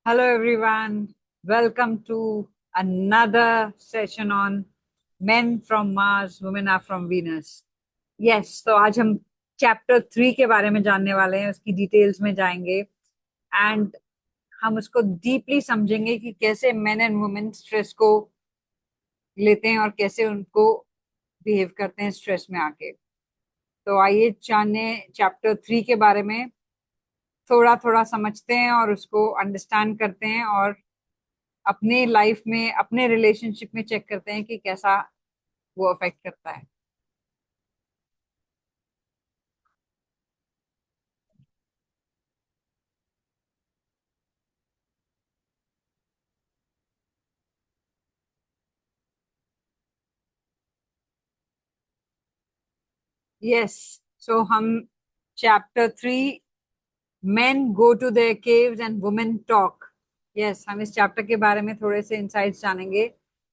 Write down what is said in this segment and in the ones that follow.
Hello, everyone. Welcome to another session on Men from Mars, Women are from Venus. Yes, तो आज हम chapter 3 के बारे में जानने वाले हैं, उसकी डिटेल्स में जाएंगे एंड हम उसको डीपली समझेंगे कि कैसे मेन एंड वुमेन स्ट्रेस को लेते हैं और कैसे उनको बिहेव करते हैं स्ट्रेस में आके। तो आइए जानने चैप्टर 3 के बारे में, थोड़ा थोड़ा समझते हैं और उसको अंडरस्टैंड करते हैं और अपने लाइफ में अपने रिलेशनशिप में चेक करते हैं कि कैसा वो अफेक्ट करता है। यस, सो हम chapter 3, men go to their caves and women talk. Yes, हम इस चैप्टर के बारे में थोड़े से इंसाइट्स जानेंगे।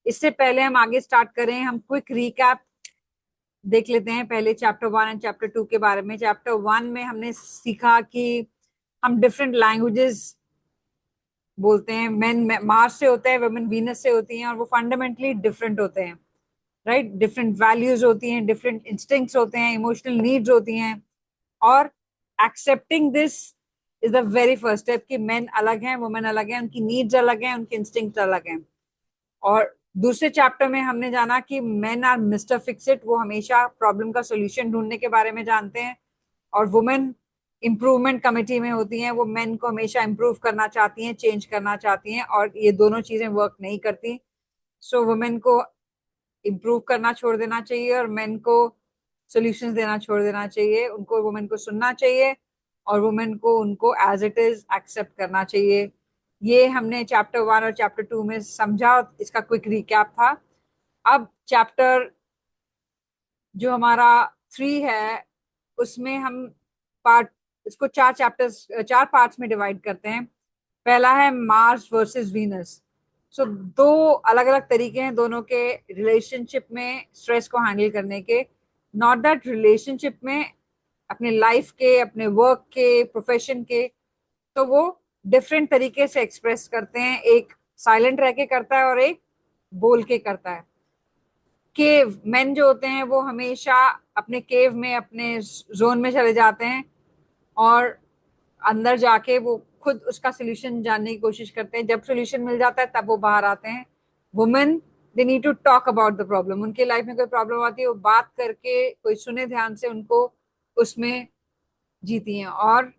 इससे पहले हम आगे स्टार्ट करें, हम क्विक रिकैप देख लेते हैं पहले चैप्टर 1 एंड चैप्टर 2 के बारे में। चैप्टर 1 में हमने सीखा कि हम डिफरेंट लैंग्वेजेस बोलते हैं। मेन मार्स से होता है, वुमेन वीनस से होती हैं और वो फंडामेंटली डिफरेंट होते हैं। राइट, डिफरेंट वैल्यूज होती हैं, डिफरेंट इंस्टिंक्ट्स होते हैं, इमोशनल नीड्स होती हैं। और accepting this is the very first step कि मेन अलग हैं, वुमेन अलग हैं, उनकी नीड्स अलग हैं, उनके इंस्टिंक्ट्स अलग हैं। और दूसरे चैप्टर में हमने जाना कि men are mister fix it, वो हमेशा प्रॉब्लम का सोल्यूशन ढूंढने के बारे में जानते हैं। और वुमेन इम्प्रूवमेंट कमेटी में होती हैं, वो मेन को हमेशा इम्प्रूव करना चाहती हैं, चेंज करना चाहती हैं, और ये दोनों चीजें वर्क नहीं करती। सो वुमेन को इम्प्रूव करना छोड़ देना चाहिए और मेन को सॉल्यूशंस देना छोड़ देना चाहिए। उनको, वुमेन को सुनना चाहिए और वुमेन को उनको एज इट इज एक्सेप्ट करना चाहिए। ये हमने चैप्टर 1 और चैप्टर 2 में समझा, इसका क्विक रिकैप था। अब चैप्टर जो हमारा 3 है, उसमें हम पार्ट इसको चार चैप्टर्स, चार पार्ट्स में डिवाइड करते हैं। पहला है मार्स वर्सेस वीनस। सो दो अलग अलग तरीके हैं दोनों के रिलेशनशिप में स्ट्रेस को हैंडल करने के। नॉट दैट रिलेशनशिप में, अपने लाइफ के, अपने वर्क के, प्रोफेशन के, तो वो डिफरेंट तरीके से एक्सप्रेस करते हैं। एक साइलेंट रह के करता है और एक बोल के करता है। केव मेन जो होते हैं वो हमेशा अपने केव में, अपने जोन में चले जाते हैं और अंदर जाके वो खुद उसका सोल्यूशन जानने की कोशिश करते हैं। जब सोल्यूशन मिल जाता है तब वो बाहर आते हैं। Women, they need to talk about the problem. उनके लाइफ में कोई प्रॉब्लम आती है, वो बात करके, कोई सुने ध्यान से, उनको उसमें जीती हैं। और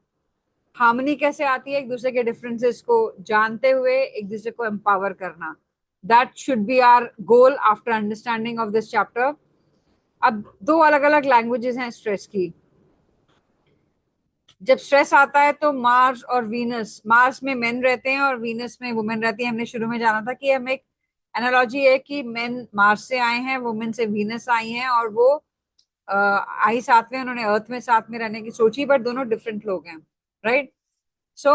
हार्मनी कैसे आती है? एक दूसरे के डिफरेंसेस को जानते हुए एक दूसरे को एम्पावर करना। That should be our goal after understanding of this chapter. अब दो अलग अलग लैंग्वेजेस हैं स्ट्रेस की। जब स्ट्रेस आता है तो मार्स और वीनस, मार्स में मेन रहते हैं और वीनस में वुमेन रहती है। हमने शुरू में जाना था कि हम एक एनालॉजी है कि मेन मार्स से आए हैं, वुमेन से वीनस आई हैं, और वो आई साथ में, उन्होंने अर्थ में साथ में रहने की सोची, बट दोनों डिफरेंट लोग हैं। राइट। सो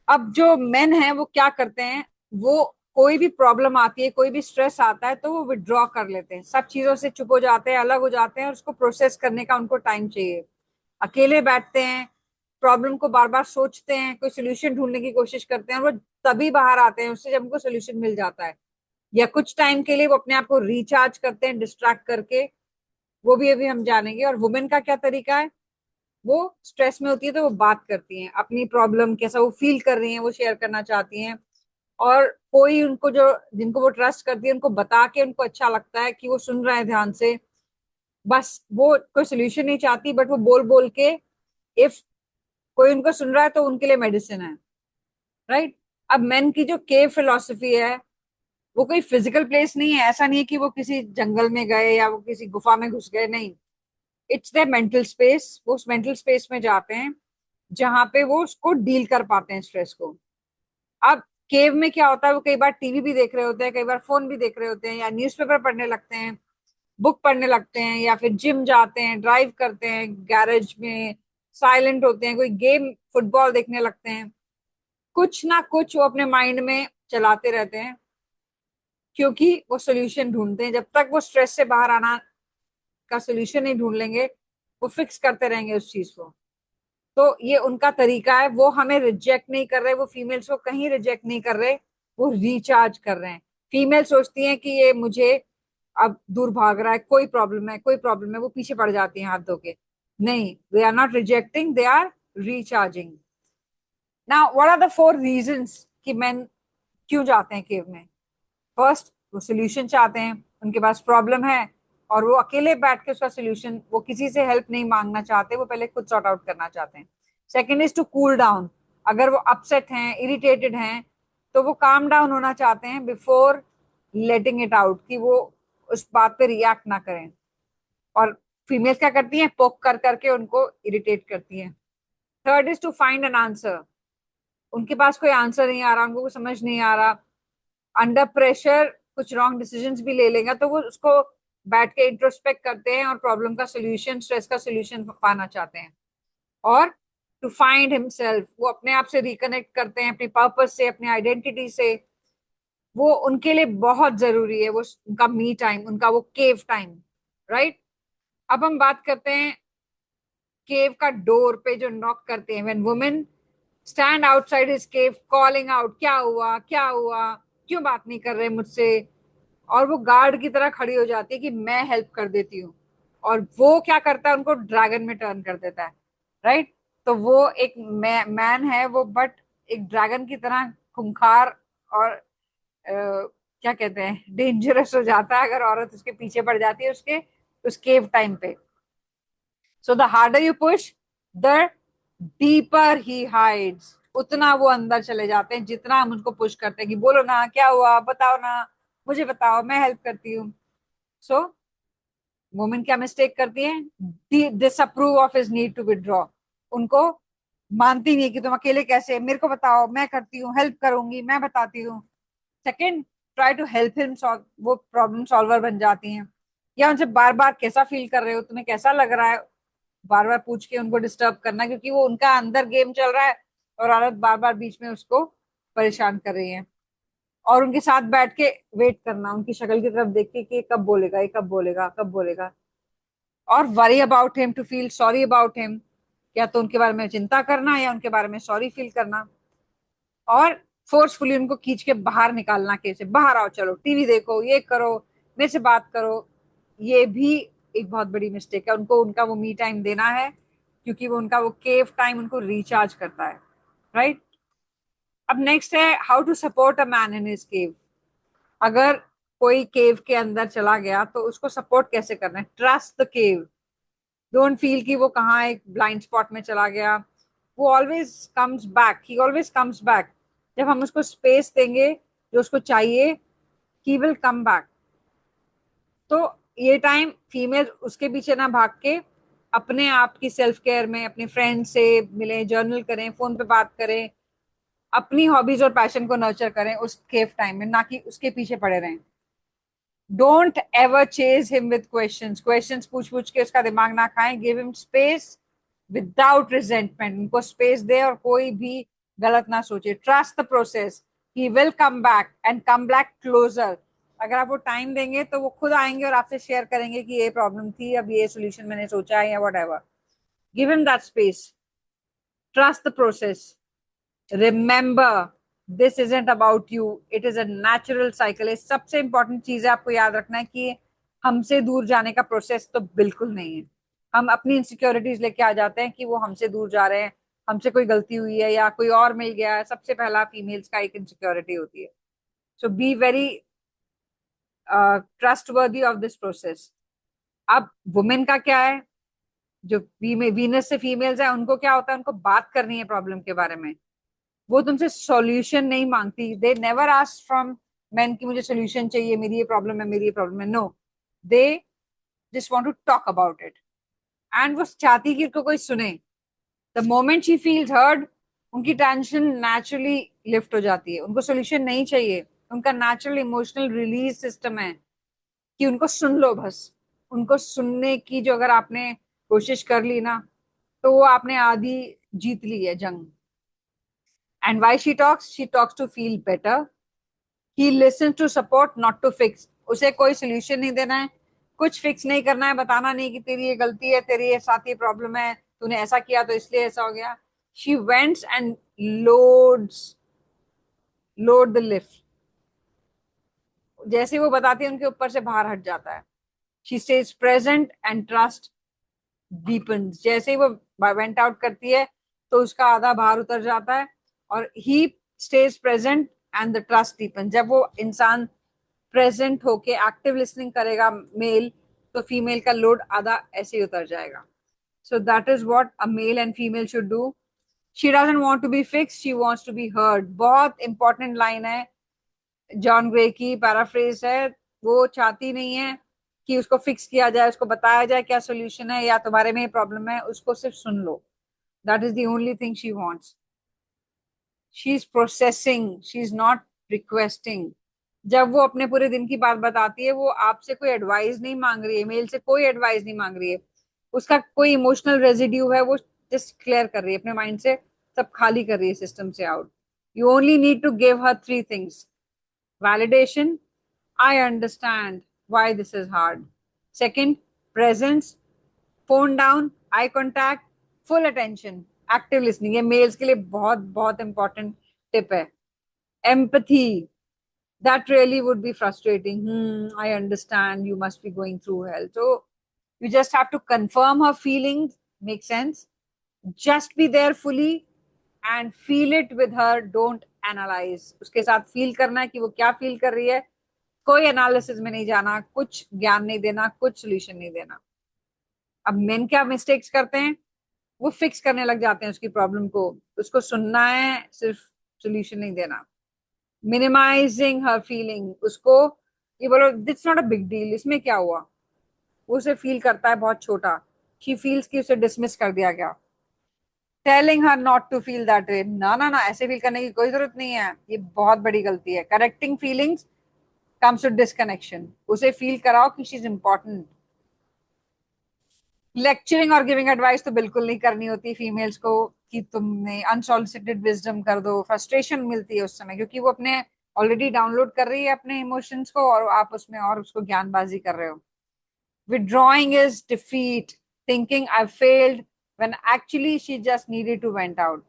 अब जो मेन है वो क्या करते हैं, वो कोई भी प्रॉब्लम आती है, कोई भी स्ट्रेस आता है तो वो विड्रॉ कर लेते हैं, सब चीजों से चुप हो जाते हैं, अलग हो जाते हैं, और उसको प्रोसेस करने का उनको टाइम चाहिए। अकेले बैठते हैं, प्रॉब्लम को बार बार सोचते हैं, कोई सोल्यूशन ढूंढने की कोशिश करते हैं, और वो तभी बाहर आते हैं उससे जब उनको सोल्यूशन मिल जाता है, या कुछ टाइम के लिए वो अपने आप को रिचार्ज करते हैं डिस्ट्रैक्ट करके। वो भी अभी हम जानेंगे। और वुमेन का क्या तरीका है? वो स्ट्रेस में होती है तो वो बात करती हैं, अपनी प्रॉब्लम कैसा वो फील कर रही हैं वो शेयर करना चाहती हैं। और कोई उनको, जो जिनको वो ट्रस्ट करती है, उनको बता के उनको अच्छा लगता है कि वो सुन रहा है ध्यान से। बस वो कोई सोल्यूशन नहीं चाहती, बट वो बोल बोल के, इफ कोई उनको सुन रहा है तो उनके लिए मेडिसिन है। राइट। अब मेन की जो केव फिलोसफी है, वो कोई फिजिकल प्लेस नहीं है। ऐसा नहीं है कि वो किसी जंगल में गए या वो किसी गुफा में घुस गए, नहीं। It's their mental space. वो उस मेंटल स्पेस में जाते हैं जहां पे वो उसको डील कर पाते हैं, स्ट्रेस को। अब केव में क्या होता है, वो कई बार टीवी भी देख रहे होते हैं, कई बार फोन भी देख रहे होते हैं, या न्यूज़पेपर पढ़ने लगते हैं, बुक पढ़ने लगते हैं, या फिर जिम जाते हैं, ड्राइव करते हैं, गैरेज में साइलेंट होते हैं, कोई गेम, फुटबॉल देखने लगते हैं। कुछ ना कुछ वो अपने माइंड में चलाते रहते हैं, क्योंकि वो सोल्यूशन ढूंढते हैं। जब तक वो स्ट्रेस से बाहर आना का सोल्यूशन नहीं ढूंढ लेंगे, वो फिक्स करते रहेंगे उस चीज को। तो ये उनका तरीका है, वो हमें रिजेक्ट नहीं कर रहे, वो फीमेल्स को कहीं रिजेक्ट नहीं कर रहे, वो रिचार्ज कर रहे हैं। फीमेल सोचती हैं कि ये मुझे अब दूर भाग रहा है, कोई प्रॉब्लम है, कोई प्रॉब्लम है, वो पीछे पड़ जाती हैं हाथ धो के। नहीं, they are not rejecting, they are recharging. Now what are the four reasons कि मैन क्यों जाते हैं केव में? फर्स्ट, वो सोल्यूशन चाहते हैं, उनके पास प्रॉब्लम है और वो अकेले बैठ के उसका सोल्यूशन, वो किसी से हेल्प नहीं मांगना चाहते, वो पहले खुद सॉर्ट आउट करना चाहते हैं। Second is to cool down. अगर वो अपसेट हैं, इरिटेटेड हैं, तो वो काम डाउन होना चाहते हैं बिफोर लेटिंग इट आउट, कि वो उस बात पे रिएक्ट ना करें। और फीमेल्स क्या करती हैं? पोक कर करके उनको इरिटेट करती हैं। Third is to find an answer. उनके पास कोई आंसर नहीं आ रहा, उनको कुछ समझ नहीं आ रहा, अंडर प्रेशर कुछ रॉन्ग डिसीजंस भी ले लेगा, तो वो उसको बैठ के इंट्रोस्पेक्ट करते हैं और प्रॉब्लम का सोल्यूशन, स्ट्रेस का सोल्यूशन पाना चाहते हैं। और टू फाइंड हिमसेल्फ, वो अपने आप से रिकनेक्ट करते हैं, अपने पर्पस से, अपनी आइडेंटिटी से। वो उनके लिए बहुत जरूरी है, वो उनका मी टाइम, उनका वो केव टाइम। राइट। अब हम बात करते हैं केव का डोर पे जो नॉक करते हैं। When women stand outside his cave calling out, क्या हुआ, क्या हुआ, क्यों बात नहीं कर रहे मुझसे? और वो गार्ड की तरह खड़ी हो जाती है कि मैं हेल्प कर देती हूँ। और वो क्या करता है? उनको ड्रैगन में टर्न कर देता है। राइट। तो वो एक मैन है वो, बट एक ड्रैगन की तरह खूंखार और क्या कहते हैं, डेंजरस हो जाता है अगर औरत उसके पीछे पड़ जाती है उसके उस केव टाइम पे। So the harder you push, the deeper he hides. उतना वो अंदर चले जाते हैं जितना हम उनको पुश करते हैं कि बोलो ना, क्या हुआ, बताओ ना, मुझे बताओ, मैं हेल्प करती हूँ। सो वुमेन क्या मिस्टेक करती है? Disapprove of his need to withdraw. उनको मानती नहीं है कि तुम अकेले कैसे, मेरे को बताओ, मैं करती हूँ, हेल्प करूंगी, मैं बताती हूँ। Second, try to help him solve, वो प्रॉब्लम सॉल्वर बन जाती हैं। या उनसे बार बार कैसा फील कर रहे हो, तुम्हें कैसा लग रहा है, बार बार पूछ के उनको डिस्टर्ब करना, क्योंकि वो उनका अंदर गेम चल रहा है और औरत बार बार बीच में उसको परेशान कर रही है। और उनके साथ बैठ के वेट करना, उनकी शक्ल की तरफ देख के कि ये कब बोलेगा, ये कब बोलेगा, कब बोलेगा। और worry about him, to feel sorry about him, या तो उनके बारे में चिंता करना या उनके बारे में सॉरी फील करना। और फोर्सफुली उनको खींच के बाहर निकालना, कैसे बाहर आओ, चलो टीवी देखो, ये करो, मेरे से बात करो। ये भी एक बहुत बड़ी मिस्टेक है। उनको उनका वो मी टाइम देना है, क्योंकि वो उनका वो केव टाइम उनको रिचार्ज करता है। राइट। अब नेक्स्ट है how to support a man in his cave. अगर कोई केव के अंदर चला गया तो उसको सपोर्ट कैसे करना है? Trust the cave. Don't feel कि वो कहाँ एक ब्लाइंड स्पॉट में चला गया। वो ऑलवेज कम्स बैक, ही ऑलवेज कम्स बैक। जब हम उसको स्पेस देंगे जो उसको चाहिए, ही विल कम बैक। तो ये टाइम फीमेल उसके पीछे ना भाग के अपने आप की सेल्फ केयर में, अपने फ्रेंड से मिले, जर्नल करें, फोन पे बात करें, अपनी हॉबीज और पैशन को नर्चर करें उस केव टाइम में, ना कि उसके पीछे पड़े रहें। Don't ever chase him with questions, questions पूछ पूछ के उसका दिमाग ना खाएं। Give him space without resentment, उनको स्पेस दे और कोई भी गलत ना सोचे। Trust the process, he will come back and come back closer. अगर आप वो टाइम देंगे तो वो खुद आएंगे और आपसे शेयर करेंगे कि ये प्रॉब्लम थी, अब ये सोल्यूशन मैंने सोचा है, या what ever. Give him that space, trust the process. Remember, this isn't about you, it is a natural cycle. ये सबसे इंपॉर्टेंट चीज है, आपको याद रखना है कि हमसे दूर जाने का प्रोसेस तो बिल्कुल नहीं है। हम अपनी इनसिक्योरिटीज लेके आ जाते हैं कि वो हमसे दूर जा रहे हैं, हमसे कोई गलती हुई है या कोई और मिल गया है। सबसे पहला फीमेल्स का एक इनसिक्योरिटी होती है। So be very trustworthy of this process. अब वुमेन का क्या है? जो वीनस से फीमेल्स है उनको क्या होता है? उनको बात करनी है प्रॉब्लम के बारे में। वो तुमसे सॉल्यूशन नहीं मांगती। They never ask from main कि मुझे सॉल्यूशन चाहिए, मेरी ये प्रॉब्लम है, मेरी ये प्रॉब्लम है। No, they just want to talk about it. And वो चाहती कि उनको कोई सुने। The moment she feels heard, उनकी टेंशन नेचुरली लिफ्ट हो जाती है। उनको सॉल्यूशन नहीं चाहिए, उनका नेचुरल इमोशनल रिलीज सिस्टम है कि उनको सुन लो बस। उनको सुनने की जो अगर आपने कोशिश कर ली ना, तो वो आपने आधी जीत ली है जंग। And why she talks to feel better. He listen to support not to fix. उसे कोई सोल्यूशन नहीं देना है, कुछ फिक्स नहीं करना है, बताना नहीं कि तेरी ये गलती है, तेरी ये साथ ये प्रॉब्लम है, तूने ऐसा किया तो इसलिए ऐसा हो गया. She vents and load the lift. जैसे वो बताती है उनके ऊपर से भार हट जाता है. She stays present and trust deepens. जैसे ही वो वेंट आउट करती है तो उसका आधा भार उतर जाता है. और he stays present and the trust deepen. जब वो इंसान प्रेजेंट होके एक्टिव लिसनिंग करेगा मेल, तो फीमेल का लोड आधा ऐसे ही उतर जाएगा. So that is what a male and female should do. She doesn't want to be fixed, she wants to be heard. बहुत इंपॉर्टेंट लाइन है, जॉन ग्रे की पैराफ्रेज है. वो चाहती नहीं है कि उसको फिक्स किया जाए, उसको बताया जाए क्या सोल्यूशन है या तुम्हारे में प्रॉब्लम है, उसको सिर्फ सुन लो. That is the only thing she wants. She is processing, she is not requesting. जब वो अपने पूरे दिन की बात बताती है, वो आपसे कोई एडवाइस नहीं मांग रही है, मेल से कोई एडवाइस नहीं मांग रही है. उसका कोई इमोशनल रेजिड्यू है, वो जस्ट क्लियर कर रही है अपने माइंड से, सब खाली कर रही है सिस्टम से out. You only need to give her three things. Validation, I understand why this is hard. Second, presence, phone down, eye contact, full attention, active listening. ये मेल्स के लिए बहुत बहुत इंपॉर्टेंट टिप है. Empathy, that really would be frustrating. I understand you must be going through hell. So you just have to confirm her feelings, make sense. Just be there fully and feel it with her. Don't analyze. उसके साथ feel करना है कि वो क्या feel कर रही है. कोई एनालिसिस में नहीं जाना, कुछ ज्ञान नहीं देना, कुछ सोल्यूशन नहीं देना. अब मेन क्या मिस्टेक्स करते हैं, वो फिक्स करने लग जाते हैं उसकी प्रॉब्लम को. उसको सुनना है, सिर्फ सोल्यूशन नहीं देना. Minimising her feeling. उसको ये बोलो that's not a big deal, इसमें क्या हुआ. वो उसे फील करता है बहुत छोटा. शी फील्स कि उसे डिसमिस कर दिया गया. Telling her not to feel that way. ना ना ना, ऐसे फील करने की कोई जरूरत नहीं है. ये बहुत बड़ी गलती है. Correcting feelings comes to disconnection. उसे फील कराओ कि शी इज इंपॉर्टेंट. लेक्चरिंग और गिविंग एडवाइस तो बिल्कुल नहीं करनी होती फीमेल्स को कि तुमने अनसॉलिसिटेड विजडम कर दो. फ्रस्ट्रेशन मिलती है उस समय, क्योंकि वो अपने ऑलरेडी डाउनलोड कर रही है अपने इमोशंस को, और आप उसमें और उसको ज्ञानबाजी कर रहे हो. Withdrawing is defeat, thinking I failed when actually she just needed to vent out.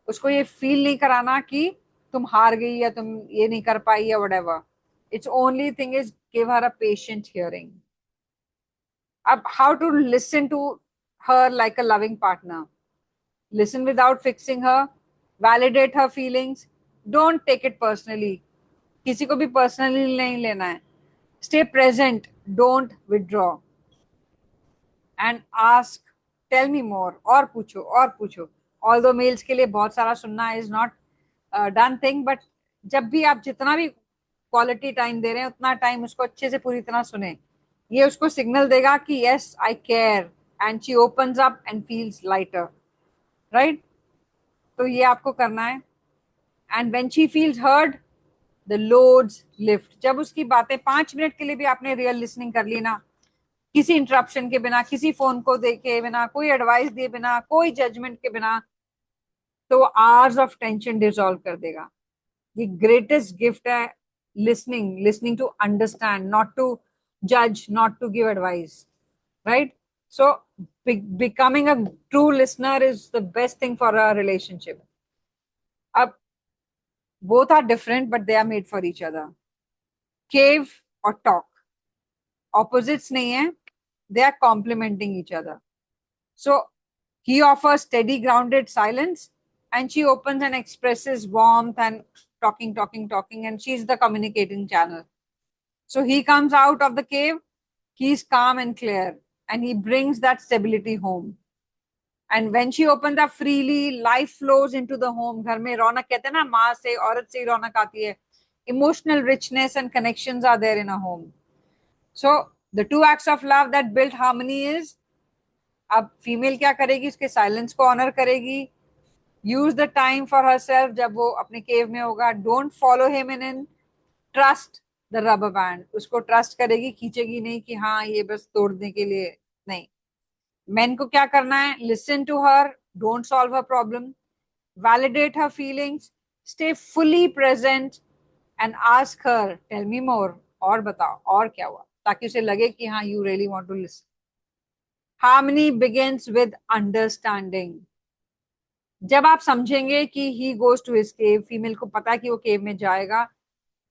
उसको ये फील नहीं कराना कि तुम हार गई या तुम ये नहीं कर पाई या whatever. Its only thing is give her a patient hearing. Ab, how to listen to her like a loving partner. Listen without fixing her. Validate her feelings. Don't take it personally. किसी को भी personally नहीं लेना है. Stay present. Don't withdraw. And ask, tell me more. और पूछो और पूछो. Although males के लिए बहुत सारा सुनना is not done thing, but जब भी आप जितना भी क्वालिटी टाइम दे रहे हैं, उतना टाइम उसको अच्छे से पूरी तरह सुने. ये उसको सिग्नल देगा कि yes I care, and she opens up and feels lighter. Right. तो ये आपको करना है. And when she feels heard, the loads lift. जब उसकी बातें 5 मिनट के लिए भी आपने रियल लिसनिंग कर ली ना, किसी इंटरप्शन के बिना, किसी फोन को देखे बिना, कोई एडवाइस दिए बिना, कोई जजमेंट के बिना, तो आवर्स ऑफ टेंशन डिसॉल्व कर देगा. ये ग्रेटेस्ट गिफ्ट है. Listening to understand, not to जज, not to give advice. Right. So becoming a true listener is the best thing for a relationship. अब both are different but they are made for each other. Cave और talk opposites नहीं है, they are complementing each other. So he offers steady grounded silence, and she opens and expresses warmth and talking, and she's the communicating channel. So he comes out of the cave, he's calm and clear, and he brings that stability home. And when she opens up freely, life flows into the home. घर में रौनक, कहते हैं ना, माँ से, औरत से ही रौनक आती है. Emotional richness and connections are there in a home. So the two acts of love that build harmony is, अब फीमेल क्या करेगी, उसके साइलेंस को ऑनर करेगी. Use the time for her self. जब वो अपने केव में होगा, don't follow him in. Trust the rubber band. उसको ट्रस्ट करेगी, खींचेगी नहीं कि हाँ ये बस तोड़ने के लिए. नहीं. मेन को क्या करना है, listen to her, don't solve her problem. Validate her feelings, stay fully present, and ask her tell me more. और बताओ और क्या हुआ, ताकि उसे लगे कि हाँ you really want to listen. Harmony begins with understanding. जब आप समझेंगे कि he goes to his cave, female को पता है कि वो केव में जाएगा,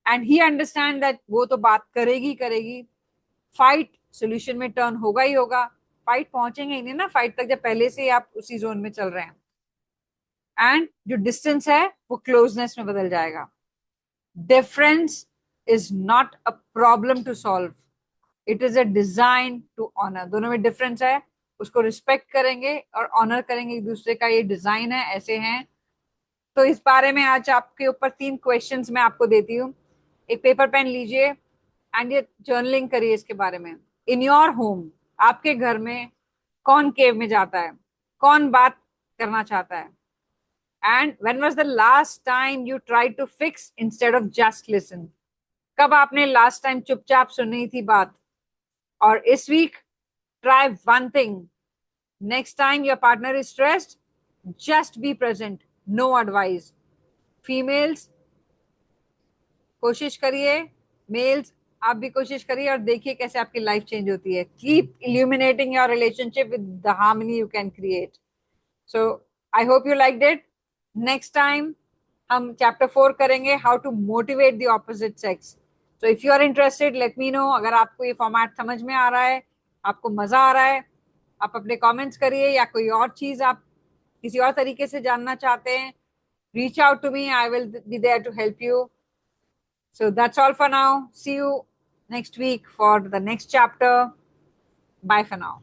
एंड ही अंडरस्टैंड दैट वो तो बात करेगी करेगी, फाइट सोल्यूशन में टर्न होगा ही होगा। फाइट पहुंचेंगे ही नहीं ना फाइट तक जब पहले से ही आप उसी जोन में चल रहे हैं, एंड जो डिस्टेंस है वो क्लोजनेस में बदल जाएगा। Difference is not a problem to solve, it is a design to honour. दोनों में डिफरेंस है, उसको रिस्पेक्ट करेंगे और ऑनर करेंगे एक दूसरे का। ये डिजाइन है, ऐसे हैं। तो इस बारे में आज आपके ऊपर 3 क्वेश्चंस मैं आपको देती हूँ। एक पेपर पेन लीजिए एंड ये जर्नलिंग करिए इसके बारे में। इन योर होम, आपके घर में कौन केव में जाता है, कौन बात करना चाहता है, and when was the last time you try to fix instead of just listen. कब आपने लास्ट टाइम चुपचाप सुनी थी बात। और इस week try one thing, next time your partner is stressed, just be present, no advice. Females कोशिश करिए, मेल्स आप भी कोशिश करिए और देखिए कैसे आपकी लाइफ चेंज होती है। Keep illuminating your relationship with the harmony you can create. So I hope you liked it. Next time हम चैप्टर 4 करेंगे, how to motivate the opposite sex. तो if you are interested let me know. अगर आपको ये format समझ में आ रहा है, आपको मजा आ रहा है, आप अपने कमेंट्स करिए, या कोई और चीज आप किसी और तरीके से जानना चाहते हैं, reach out to me. I will be there to help you. So that's all for now. See you next week for the next chapter. Bye for now.